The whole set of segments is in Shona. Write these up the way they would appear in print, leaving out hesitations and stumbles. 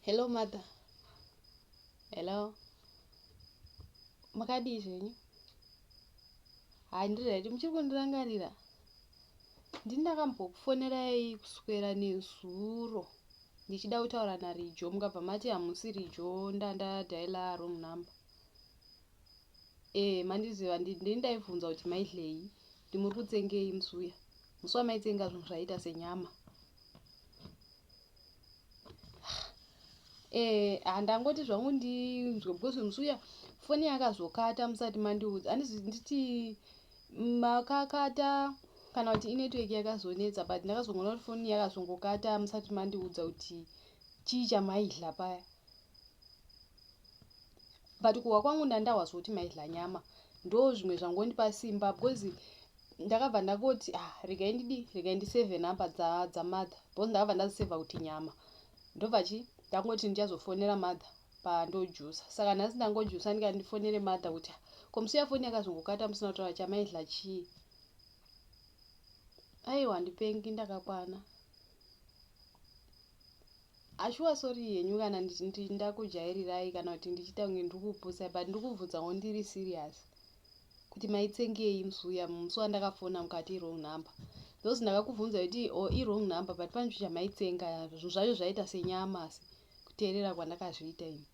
Hello mother. Hello. Makadii zvenyu? Hai ndiri muchiri kundirangarira. Ndini ndakambokufonerai kuswera nezuro ndichida kutaura naRijo mukabva mati hamusi Rijo ndadhaila wrong number. Mandiziva ndini ndaibvunza kuti maidlei kuti muri kutsengei musi uya. Musi wamaitsenga zvinhu zvaita senyama. Handangoti zvangu ndinzwe because musi uya foni yakazokata musati mandiudza. Handizi nditi makakata kana kuti inetwork yakazonetsa, but ndakazongoona kuti foni yakazongokata musati mandiudza kuti chii chamaidla paya. But kuwa kwangu ndandahwazva kuti maidla nyama. Ndo zvimwe zvangondipa simba because ndakabva ndakoti regai ndisevhe namba dzamadha because ndakabva ndazisevha kuti nyama. Ndobva ndangoti ndichazofonera madha pandojusa. Saka nhasi ndangojusa ndikati ndifonere madha kuti komusiya foni yakazongokata musina kutaura chamaidla chii. Aiwa ndipengi ndakakwana. Ashuwa sorry henyu kana ndakujairirai kana kuti ndichita kunge ndikupusa, but ndikubvunzawo ndiri serious. Kuti maitsengei musi uya, musi wandakafona mukati wrong number. Those ndakakubvunza kuti wrong number but pane chamaitsenga zvinhu zvacho zvaita senyama asi kuteerera kwandakazviita ini.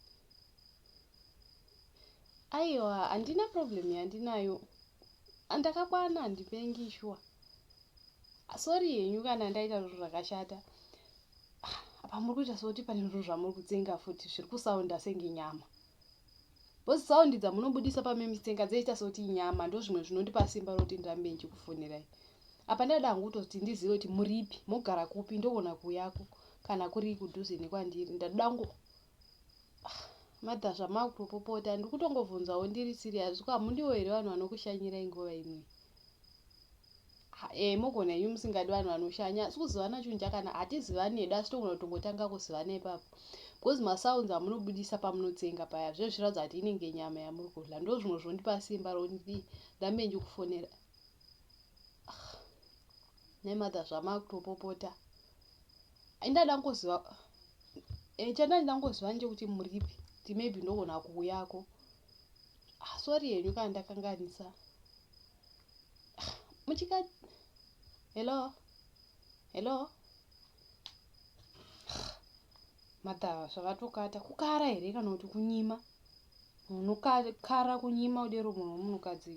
Aiwa handina problem yandinayo. Andakakwana handipengi shuwa. Sorry henyu kana ndaita zvinhu zvakashata. Apa muri kuita sekuti pane zvinhu zvamuri kutsenga futi zviri kusaunda senge nyama. Bosi saundi dzamunobudisa pamemitsenga dzoita sekuti nyama, ndo zvimwe zvinondipa simba roti ndirambe ndichikufonerai. Apa ndada hangu kutoti ndizive kuti muripi, mogara kupi, ndogona kuyako kana kuri kudhuze nekwandiri. Ndadango madha zvamakutopopota ndiri kutongobvunzawo ndiri serious. Kwa hamundiwo here vanhu vanokushanyirai nguva imwe. Mogona henyu musingadi vanhu vanoshanya. Asi kuzivana chinhu chakana hatizivani hedu asi togona kutongotanga kuzivana ipapo. Because masounds amunobudisa pamunotsenga paya zvezvo zviratidza kuti inenge nyama yamuri kudya. Ndo zvimwe zvinondipa simba roti ndirambe ndikufonera. Nemadha zvamakutopopota. Ndada ngoziva chandangoziva ndechekuti muripi. Kuti maybe ndogona kuuyako. Sorry henyu kana ndakanganisa. Muchika Hello. Madha zvakatokata. Kukara here kana kuti kunyima? Munokara kunyima udero munhu womunhukadzi.